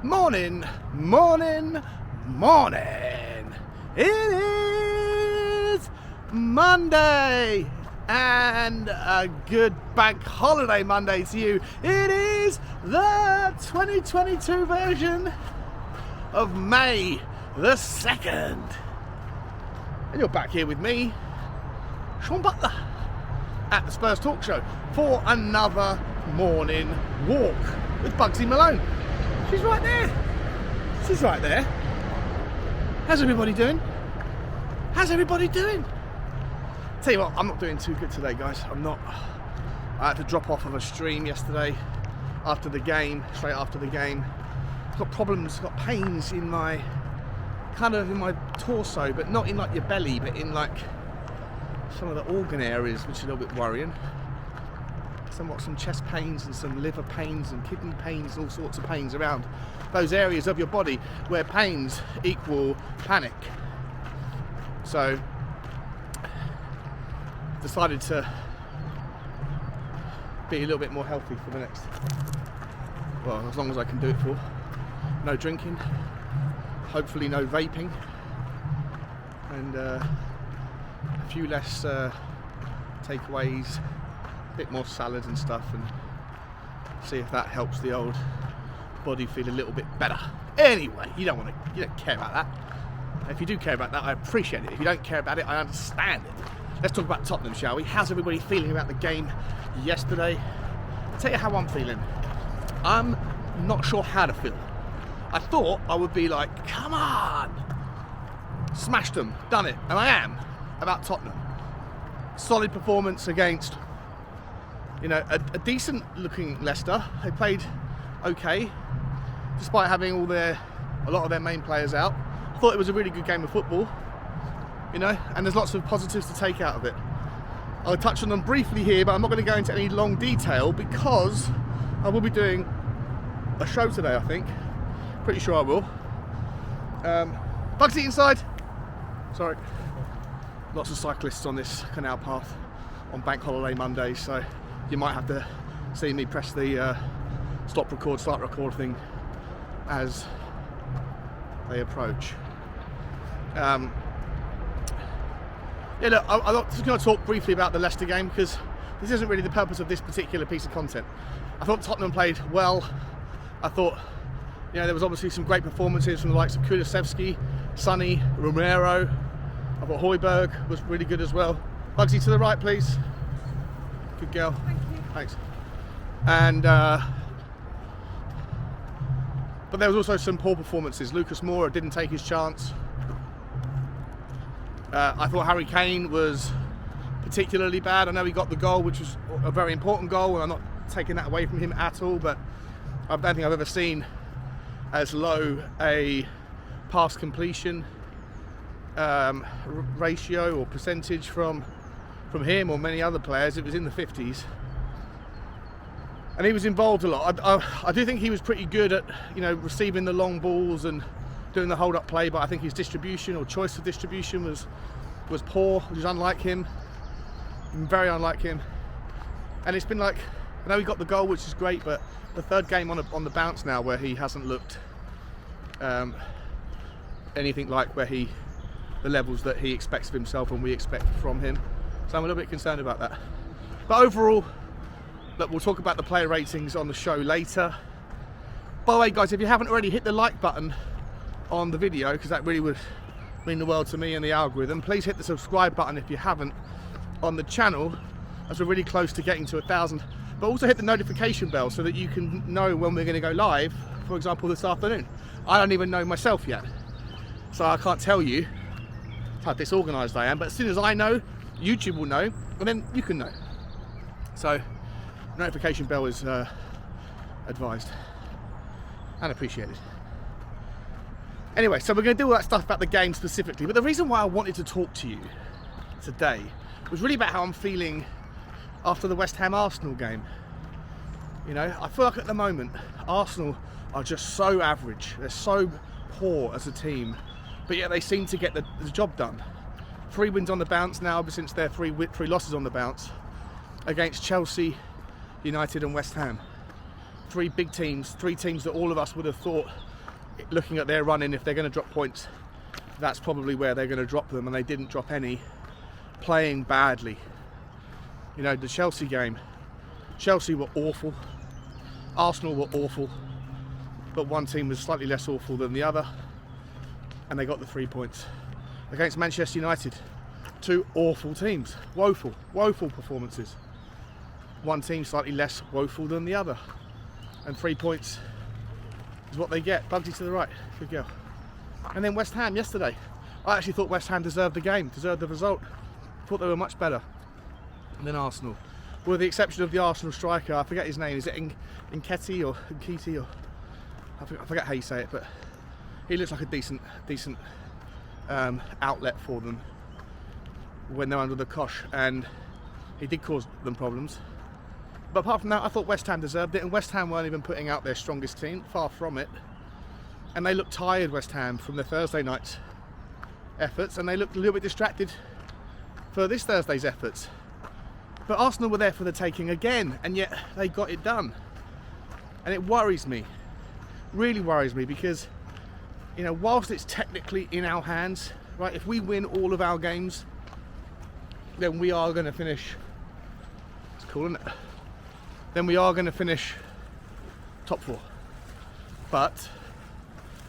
Morning, morning, morning. It is Monday, and a good bank holiday Monday to you. It is the 2022 version of May the 2nd. And you're back here with me, Sean Butler, at the Spurs Talk Show for another morning walk with Bugsy Malone. She's right there. She's right there. How's everybody doing? How's everybody doing? Tell you what, I'm not doing too good today, guys. I'm not. I had to drop off of a stream yesterday after the game, straight after the game. I've got problems, got pains in my, kind of in my torso, but not in like your belly, but in like some of the organ areas, which is a little bit worrying. Somewhat some chest pains and some liver pains and kidney pains and all sorts of pains around those areas of your body where pains equal panic. So decided to be a little bit more healthy for the next, well, as long as I can do it for. No drinking, hopefully no vaping, and a few less takeaways, a bit more salad and stuff, and see if that helps the old body feel a little bit better. Anyway, you don't care about that. If you do care about that, I appreciate it. If you don't care about it, I understand it. Let's talk about Tottenham, shall we? How's everybody feeling about the game yesterday? I'll tell you how I'm feeling. I'm not sure how to feel. I thought I would be like, come on, smashed them, done it, and I am about Tottenham. Solid performance against, a decent looking Leicester. They played okay, despite having a lot of their main players out. I thought it was a really good game of football, and there's lots of positives to take out of it. I'll touch on them briefly here, but I'm not going to go into any long detail because I will be doing a show today, I think. Pretty sure I will. Bugsy inside. Sorry. Lots of cyclists on this canal path on bank holiday Mondays, so you might have to see me press the stop record, start record thing as they approach. I'm just going to talk briefly about the Leicester game because this isn't really the purpose of this particular piece of content. I thought Tottenham played well. I thought, there was obviously some great performances from the likes of Kulusevski, Sonny, Romero. I thought Højbjerg was really good as well. Bugsy to the right, please. Good girl. Thank you. Thanks. And but there was also some poor performances. Lucas Moura didn't take his chance. I thought Harry Kane was particularly bad. I know he got the goal, which was a very important goal, and I'm not taking that away from him at all, but I don't think I've ever seen as low a pass completion ratio or percentage from him or many other players. It was in the 50s, and he was involved a lot. I do think he was pretty good at receiving the long balls and doing the hold-up play, but I think his distribution or choice of distribution was poor, which is unlike him, very unlike him. And it's been like, I know he got the goal, which is great, but the third game on the bounce now where he hasn't looked anything like the levels that he expects of himself and we expect from him. So I'm a little bit concerned about that. But overall, look, we'll talk about the player ratings on the show later. By the way, guys, if you haven't already, hit the like button on the video, because that really would mean the world to me and the algorithm. Please hit the subscribe button if you haven't on the channel, as we're really close to getting to 1,000. But also hit the notification bell so that you can know when we're going to go live, for example this afternoon. I don't even know myself yet, so I can't tell you how disorganised I am, but as soon as I know, YouTube will know, and then you can know. So notification bell is advised and appreciated. Anyway, so we're going to do all that stuff about the game specifically, but the reason why I wanted to talk to you today was really about how I'm feeling after the West Ham Arsenal game. I feel like at the moment Arsenal are just so average. They're so poor as a team, but yet they seem to get the job done. 3 wins on the bounce now ever since their three losses on the bounce against Chelsea, United and West Ham. three big teams, three teams that all of us would have thought, looking at their run-in, if they're going to drop points, that's probably where they're going to drop them, and they didn't drop any, playing badly. You know, the Chelsea game, Chelsea were awful, Arsenal were awful, but one team was slightly less awful than the other, and they got the 3 points. Against Manchester United, two awful teams, woeful performances. One team slightly less woeful than the other, and 3 points is what they get. Bugsy to the right, good girl. And then West Ham yesterday. I actually thought West Ham deserved the game, deserved the result. Thought they were much better than Arsenal, with the exception of the Arsenal striker. I forget his name. Is it Nketi or Nkiti, or I forget how you say it, but he looks like a decent outlet for them when they're under the cosh, and he did cause them problems. But apart from that, I thought West Ham deserved it, and West Ham weren't even putting out their strongest team, far from it. And they looked tired, West Ham, from their Thursday night's efforts, and they looked a little bit distracted for this Thursday's efforts. But Arsenal were there for the taking again, and yet they got it done. And it worries me, really worries me, because, you know, whilst it's technically in our hands, right, if we win all of our games, then we are going to finish, it's cool, isn't it? Then we are going to finish top 4. But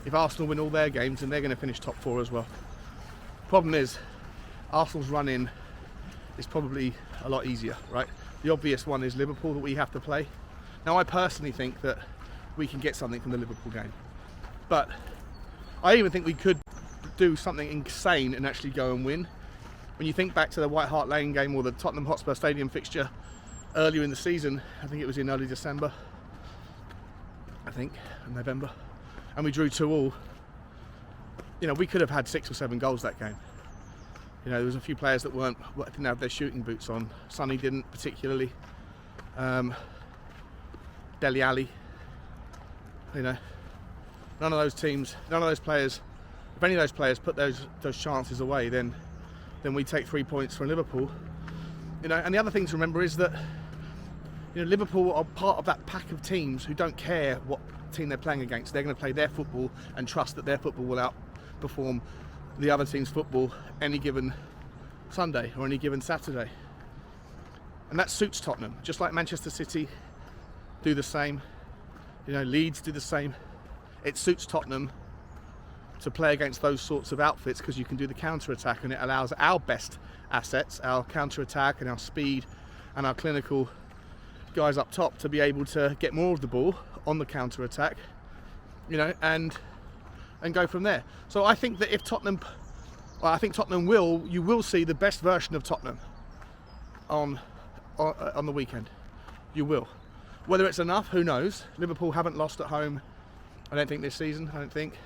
if Arsenal win all their games, then they're going to finish top 4 as well. Problem is, Arsenal's run-in is probably a lot easier, right? The obvious one is Liverpool that we have to play. Now, I personally think that we can get something from the Liverpool game, but I even think we could do something insane and actually go and win. When you think back to the White Hart Lane game or the Tottenham Hotspur Stadium fixture earlier in the season, I think it was in early December, in November, and we drew 2-2. You know, we could have had 6 or 7 goals that game. You know, there was a few players that didn't have their shooting boots on. Sonny didn't particularly. Dele Alli. You know, none of those players. If any of those players put those chances away, then we take 3 points from Liverpool. You know, and the other thing to remember is that, you know, Liverpool are part of that pack of teams who don't care what team they're playing against. They're going to play their football and trust that their football will outperform the other team's football any given Sunday or any given Saturday. And that suits Tottenham, just like Manchester City do the same. You know, Leeds do the same. It suits Tottenham to play against those sorts of outfits because you can do the counter-attack, and it allows our best assets, our counter-attack and our speed and our clinical guys up top to be able to get more of the ball on the counter-attack, you know, and go from there. So I think that if Tottenham, well, I think Tottenham you will see the best version of Tottenham on the weekend. You will. Whether it's enough, who knows? Liverpool haven't lost at home, I don't think, this season. I don't think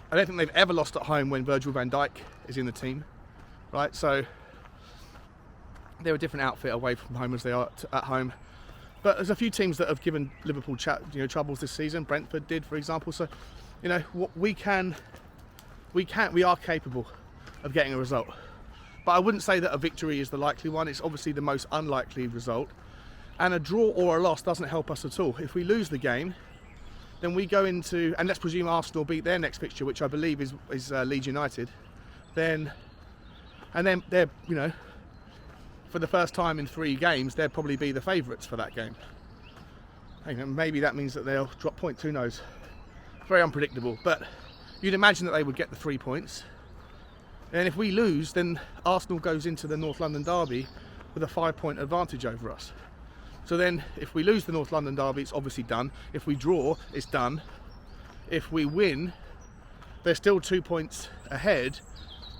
they've ever lost at home when Virgil van Dijk is in the team, right? So they're a different outfit away from home as they are at home. But there's a few teams that have given Liverpool troubles this season. Brentford did, for example. So, you know, what we are capable of getting a result. But I wouldn't say that a victory is the likely one. It's obviously the most unlikely result. And a draw or a loss doesn't help us at all. If we lose the game, then we go into, and let's presume Arsenal beat their next fixture, which I believe is Leeds United, then they're, you know, for the first time in 3 games, they'll probably be the favourites for that game. And maybe that means that they'll drop points, who knows. Very unpredictable, but you'd imagine that they would get the 3 points. And if we lose, then Arsenal goes into the North London derby with a 5-point advantage over us. So then, if we lose the North London derby, it's obviously done. If we draw, it's done. If we win, they're still 2 points ahead,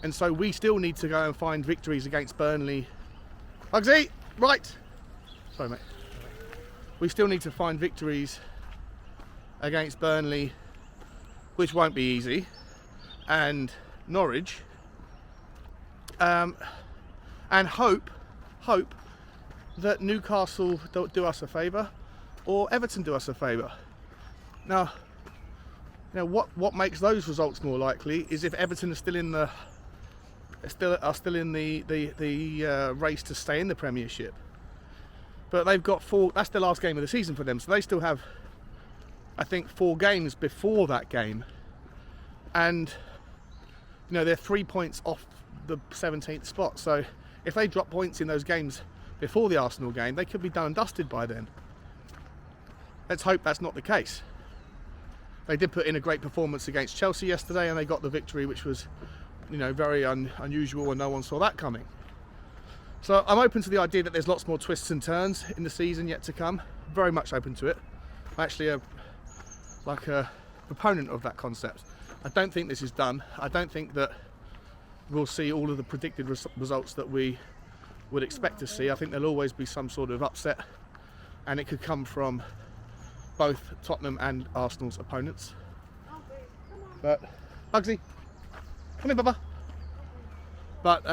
and so we still need to go and find victories against Burnley. Bugsy, right. Sorry, mate. We still need to find victories against Burnley, which won't be easy, and Norwich, and hope that Newcastle don't do us a favour, or Everton do us a favour. Now, you know, what makes those results more likely is if Everton are still in the race to stay in the Premiership. But they've got 4. That's the last game of the season for them, so they still have I think, 4 games before that game, and they're 3 points off the 17th spot. So if they drop points in those games before the Arsenal game, they could be done and dusted by then. Let's hope that's not the case. They did put in a great performance against Chelsea yesterday, and they got the victory, which was, very unusual, and no one saw that coming. So I'm open to the idea that there's lots more twists and turns in the season yet to come. Very much open to it. I'm actually a proponent of that concept. I don't think this is done. I don't think that we'll see all of the predicted results that we would expect to see. I think there'll always be some sort of upset, and it could come from both Tottenham and Arsenal's opponents. But Bugsy, come here, Bubba. But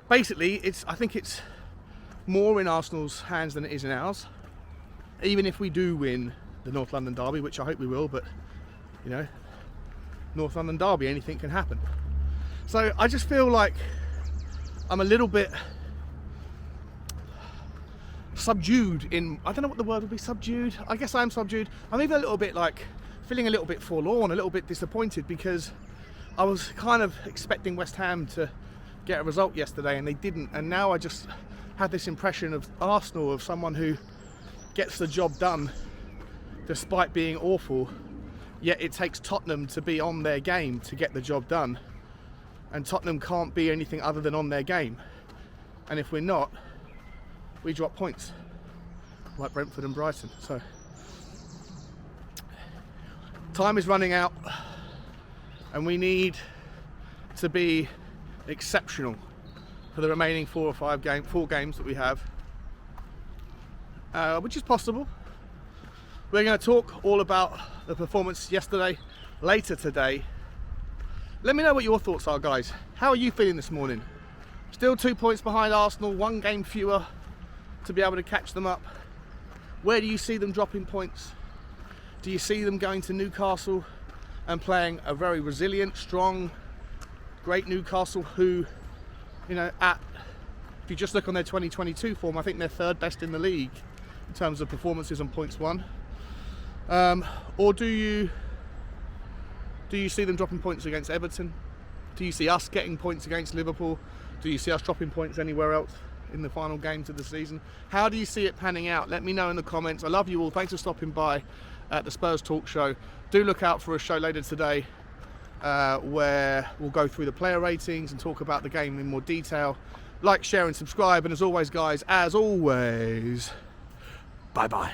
basically, I think it's more in Arsenal's hands than it is in ours. Even if we do win the North London derby, which I hope we will, but North London derby, anything can happen. So I just feel like I'm a little bit subdued I don't know what the word would be, subdued? I guess I am subdued. I'm even a little bit feeling a little bit forlorn, a little bit disappointed, because I was kind of expecting West Ham to get a result yesterday and they didn't, and now I just have this impression of Arsenal, of someone who gets the job done despite being awful, yet it takes Tottenham to be on their game to get the job done, and Tottenham can't be anything other than on their game, and if we're not, we drop points like Brentford and Brighton. So time is running out, and we need to be exceptional for the remaining 4 games that we have, which is possible. We're going to talk all about the performance yesterday later today. Let me know what your thoughts are, guys. How are you feeling this morning? Still 2 points behind Arsenal, 1 game fewer to be able to catch them up. Where do you see them dropping points? Do you see them going to Newcastle and playing a very resilient, strong, great Newcastle who, if you just look on their 2022 form, I think they're 3rd best in the league in terms of performances on points won? Or do you see them dropping points against Everton? Do you see us getting points against Liverpool? Do you see us dropping points anywhere else in the final games of the season? How do you see it panning out? Let me know in the comments. I love you all. Thanks for stopping by at the Spurs Talk Show. Do look out for a show later today where we'll go through the player ratings and talk about the game in more detail. Like, share and subscribe, and as always, guys, bye bye.